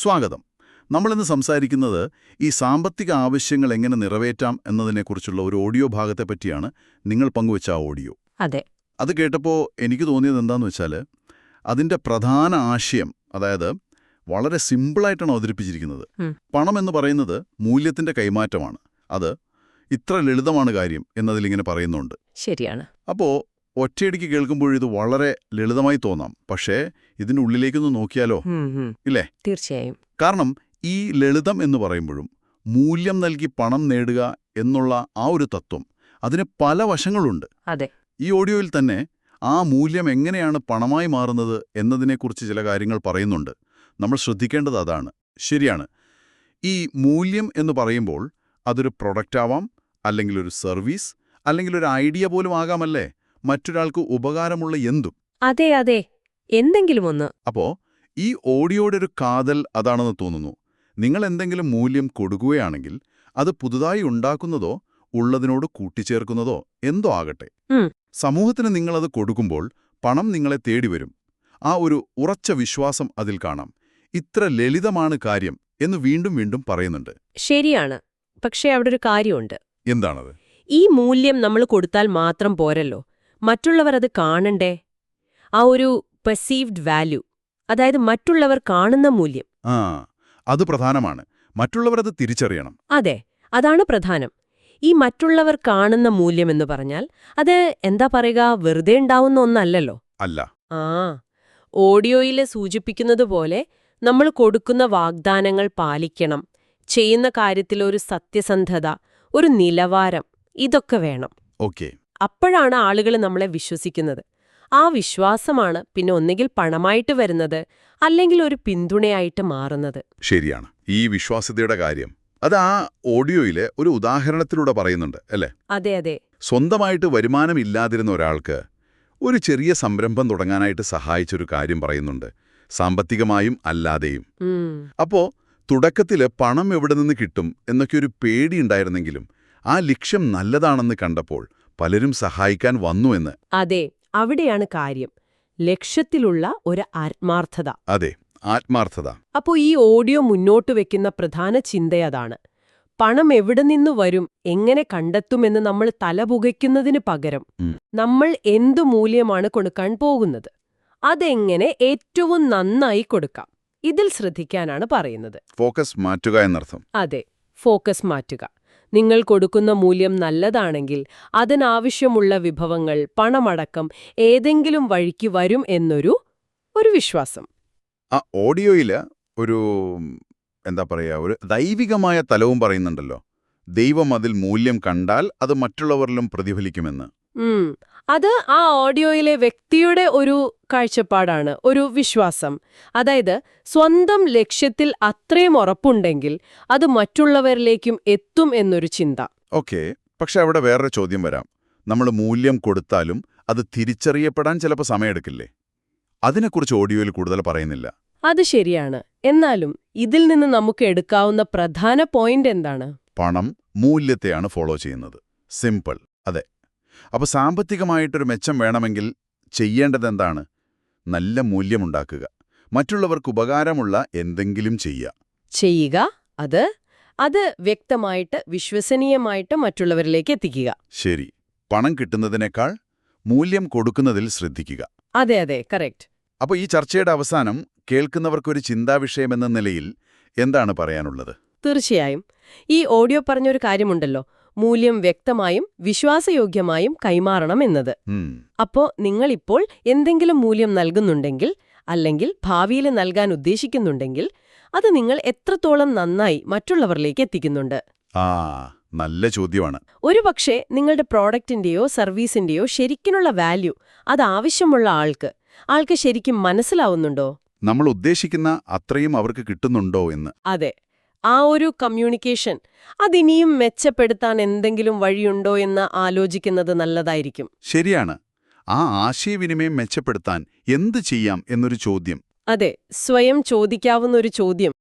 സ്വാഗതം. നമ്മളിന്ന് സംസാരിക്കുന്നത് ഈ സാമ്പത്തിക ആവശ്യങ്ങൾ എങ്ങനെ നിറവേറ്റാം എന്നതിനെക്കുറിച്ചുള്ള ഒരു ഓഡിയോ ഭാഗത്തെ പറ്റിയാണ്. നിങ്ങൾ പങ്കുവച്ച ആ ഓഡിയോ. അതെ. അത് കേട്ടപ്പോൾ എനിക്ക് തോന്നിയത് എന്താണെന്ന് വെച്ചാൽ അതിൻ്റെ പ്രധാന ആശയം, അതായത് വളരെ സിമ്പിളായിട്ടാണ് അവതരിപ്പിച്ചിരിക്കുന്നത്. പണം എന്ന് പറയുന്നത് മൂല്യത്തിൻ്റെ കൈമാറ്റമാണ്. അത് ഇത്ര ലളിതമാണ് കാര്യം എന്നതിലിങ്ങനെ പറയുന്നുണ്ട്. ശരിയാണ്. അപ്പോൾ ഒറ്റയടിക്ക് കേൾക്കുമ്പോഴിത് വളരെ ലളിതമായി തോന്നാം. പക്ഷേ ഇതിൻ്റെ ഉള്ളിലേക്കൊന്ന് നോക്കിയാലോ, ഇല്ലേ? തീർച്ചയായും. കാരണം ഈ ലളിതം എന്ന് പറയുമ്പോഴും മൂല്യം നൽകി പണം നേടുക എന്നുള്ള ആ ഒരു തത്വം, അതിന് പല വശങ്ങളുണ്ട്. അതെ. ഈ ഓഡിയോയിൽ തന്നെ ആ മൂല്യം എങ്ങനെയാണ് പണമായി മാറുന്നത് എന്നതിനെക്കുറിച്ച് ചില കാര്യങ്ങൾ പറയുന്നുണ്ട്. നമ്മൾ ശ്രദ്ധിക്കേണ്ടത് അതാണ്. ശരിയാണ്, ഈ മൂല്യം എന്ന് പറയുമ്പോൾ അതൊരു പ്രൊഡക്റ്റ് ആവാം, അല്ലെങ്കിൽ ഒരു സർവീസ്, അല്ലെങ്കിൽ ഒരു ഐഡിയ പോലും ആകാമല്ലേ? മറ്റൊരാൾക്ക് ഉപകാരമുള്ള എന്തും. അതെ അതെ, എന്തെങ്കിലും ഒന്ന്. അപ്പോ ഈ ഓഡിയോയുടെ ഒരു കാതൽ അതാണെന്ന് തോന്നുന്നു. നിങ്ങൾ എന്തെങ്കിലും മൂല്യം കൊടുക്കുകയാണെങ്കിൽ അത് പുതുതായി ഉണ്ടാക്കുന്നതോ ഉള്ളതിനോട് കൂട്ടിച്ചേർക്കുന്നതോ എന്തോ ആകട്ടെ, സമൂഹത്തിന് നിങ്ങളത് കൊടുക്കുമ്പോൾ പണം നിങ്ങളെ തേടിവരും. ആ ഒരു ഉറച്ച വിശ്വാസം അതിൽ കാണാം. ഇത്ര ലളിതമാണ് കാര്യം എന്ന് വീണ്ടും വീണ്ടും പറയുന്നുണ്ട്. ശരിയാണ്. പക്ഷേ അവിടെ ഒരു കാര്യമുണ്ട്. എന്താണത്? ഈ മൂല്യം നമ്മൾ കൊടുത്താൽ മാത്രം പോരല്ലോ, മറ്റുള്ളവർ അത് കാണണ്ടേ? ആ ഒരു പെർസീവ്ഡ് വാല്യൂ, അതായത് മറ്റുള്ളവർ കാണുന്ന മൂല്യം. അത് പ്രധാനമാണ്. മറ്റുള്ളവർ അത് തിരിച്ചറിയണം. അതെ, അതാണ് പ്രധാനം. ഈ മറ്റുള്ളവർ കാണുന്ന മൂല്യമെന്ന് പറഞ്ഞാൽ അത് എന്താ പറയുക, വെറുതെ ഉണ്ടാവുന്ന ഒന്നല്ലല്ലോ. അല്ല. ഓഡിയോയിൽ സൂചിപ്പിക്കുന്നതുപോലെ നമ്മൾ കൊടുക്കുന്ന വാഗ്ദാനങ്ങൾ പാലിക്കണം, ചെയ്യുന്ന കാര്യത്തിൽ ഒരു സത്യസന്ധത, ഒരു നിലവാരം, ഇതൊക്കെ വേണം. ഓക്കേ. അപ്പോഴാണ് ആളുകൾ നമ്മളെ വിശ്വസിക്കുന്നത്. ആ വിശ്വാസമാണ് പിന്നെ ഒന്നുകിൽ പണമായിട്ട് വരുന്നത്, അല്ലെങ്കിൽ ഒരു പിന്തുണയായിട്ട് മാറുന്നത്. ശരിയാണ്. ഈ വിശ്വാസ്യതയുടെ കാര്യം അത് ആ ഓഡിയോയിലെ ഒരു ഉദാഹരണത്തിലൂടെ പറയുന്നുണ്ട്, അല്ലേ? അതെ അതെ. സ്വന്തമായിട്ട് വരുമാനമില്ലാതിരുന്ന ഒരാൾക്ക് ഒരു ചെറിയ സംരംഭം തുടങ്ങാനായിട്ട് സഹായിച്ചൊരു കാര്യം പറയുന്നുണ്ട്, സാമ്പത്തികമായും അല്ലാതെയും. അപ്പോ തുടക്കത്തില് പണം എവിടെ നിന്ന് കിട്ടും എന്നൊക്കെ ഒരു പേടിയുണ്ടായിരുന്നെങ്കിലും ആ ലക്ഷ്യം നല്ലതാണെന്ന് കണ്ടപ്പോൾ പലരും സഹായിക്കാൻ വന്നു എന്ന്. അതെ, അവിടെയാണ് കാര്യം. ലക്ഷ്യത്തിലുള്ള ഒരു ആത്മാർത്ഥത. അതെ, ആത്മാർത്ഥത. അപ്പോൾ ഈ ഓഡിയോ മുന്നോട്ട് വെക്കുന്ന പ്രധാന ചിന്തയതാണ്. പണം എവിടെ നിന്നു വരും, എങ്ങനെ കണ്ടെത്തുമെന്ന് നമ്മൾ തലപുകയ്ക്കുന്നതിന് പകരം നമ്മൾ എന്തു മൂല്യമാണ് കൊടുക്കാൻ പോകുന്നത്, അതെങ്ങനെ ഏറ്റവും നന്നായി കൊടുക്കാം, ഇതിൽ ശ്രദ്ധിക്കാനാണ് പറയുന്നത്. ഫോക്കസ് മാറ്റുക എന്നർത്ഥം. അതെ, ഫോക്കസ് മാറ്റുക. നിങ്ങൾ കൊടുക്കുന്ന മൂല്യം നല്ലതാണെങ്കിൽ അതിനാവശ്യമുള്ള വിഭവങ്ങൾ, പണമടക്കം ഏതെങ്കിലും വഴിക്ക് വരും എന്നൊരു വിശ്വാസം. ആ ഓഡിയോയില് ഒരു എന്താ പറയുക, ഒരു ദൈവികമായ തലവും പറയുന്നുണ്ടല്ലോ. ദൈവം അതിൽ മൂല്യം കണ്ടാൽ അത് മറ്റുള്ളവരിലും പ്രതിഫലിക്കുമെന്ന്. അത് ആ ഓഡിയോയിലെ വ്യക്തിയുടെ ഒരു കാഴ്ചപ്പാടാണ്, ഒരു വിശ്വാസം. അതായത് സ്വന്തം ലക്ഷ്യത്തിൽ അത്രയും ഉറപ്പുണ്ടെങ്കിൽ അത് മറ്റുള്ളവരിലേക്കും എത്തും എന്നൊരു ചിന്ത. ഓക്കെ. പക്ഷെ അവിടെ വേറൊരു ചോദ്യം വരാം. നമ്മൾ മൂല്യം കൊടുത്താലും അത് തിരിച്ചറിയപ്പെടാൻ ചിലപ്പോൾ സമയമെടുക്കില്ലേ? അതിനെക്കുറിച്ച് ഓഡിയോയിൽ കൂടുതൽ പറയുന്നില്ല. അത് ശരിയാണ്. എന്നാലും ഇതിൽ നിന്ന് നമുക്ക് എടുക്കാവുന്ന പ്രധാന പോയിന്റ് എന്താണ്? പണം മൂല്യത്തെയാണ് ഫോളോ ചെയ്യുന്നത്. സിമ്പിൾ. അതെ. അപ്പോൾ സാമ്പത്തികമായിട്ടൊരു മെച്ചം വേണമെങ്കിൽ ചെയ്യേണ്ടതെന്താണ്? നല്ല മൂല്യമുണ്ടാക്കുക, മറ്റുള്ളവർക്ക് ഉപകാരമുള്ള എന്തെങ്കിലും ചെയ്യുക. അത് വ്യക്തമായിട്ട് വിശ്വസനീയമായിട്ട് മറ്റുള്ളവരിലേക്ക് എത്തിക്കുക. ശരി. പണം കിട്ടുന്നതിനേക്കാൾ മൂല്യം കൊടുക്കുന്നതിൽ ശ്രദ്ധിക്കുക. അതെ അതെ, കറക്റ്റ്. അപ്പോൾ ഈ ചർച്ചയുടെ അവസാനം കേൾക്കുന്നവർക്കൊരു ചിന്താവിഷയമെന്ന നിലയിൽ എന്താണ് പറയാനുള്ളത്? തീർച്ചയായും ഈ ഓഡിയോ പറഞ്ഞൊരു കാര്യമുണ്ടല്ലോ, മൂല്യം വ്യക്തമായും വിശ്വാസയോഗ്യമായും കൈമാറണം എന്നത്. അപ്പോ നിങ്ങളിപ്പോൾ എന്തെങ്കിലും മൂല്യം നൽകുന്നുണ്ടെങ്കിൽ, അല്ലെങ്കിൽ ഭാവിയിൽ നൽകാൻ ഉദ്ദേശിക്കുന്നുണ്ടെങ്കിൽ, അത് നിങ്ങൾ എത്രത്തോളം നന്നായി മറ്റുള്ളവരിലേക്ക് എത്തിക്കുന്നുണ്ട്? നല്ല ചോദ്യമാണ്. ഒരുപക്ഷെ നിങ്ങളുടെ പ്രോഡക്റ്റിന്റെയോ സർവീസിന്റെയോ ശരിക്കുള്ള വാല്യൂ അത് ആവശ്യമുള്ള ആൾക്ക് ശരിക്കും മനസ്സിലാവുന്നുണ്ടോ? നമ്മൾ ഉദ്ദേശിക്കുന്ന അത്രയും അവർക്ക് കിട്ടുന്നുണ്ടോ എന്ന്. അതെ, ആ ഒരു കമ്മ്യൂണിക്കേഷൻ അതിനിയും മെച്ചപ്പെടുത്താൻ എന്തെങ്കിലും വഴിയുണ്ടോ എന്ന് ആലോചിക്കുന്നത് നല്ലതായിരിക്കും. ശരിയാണ്. ആ ആശയവിനിമയം മെച്ചപ്പെടുത്താൻ എന്ത് ചെയ്യാം എന്നൊരു ചോദ്യം. അതെ, സ്വയം ചോദിക്കാവുന്ന ഒരു ചോദ്യം.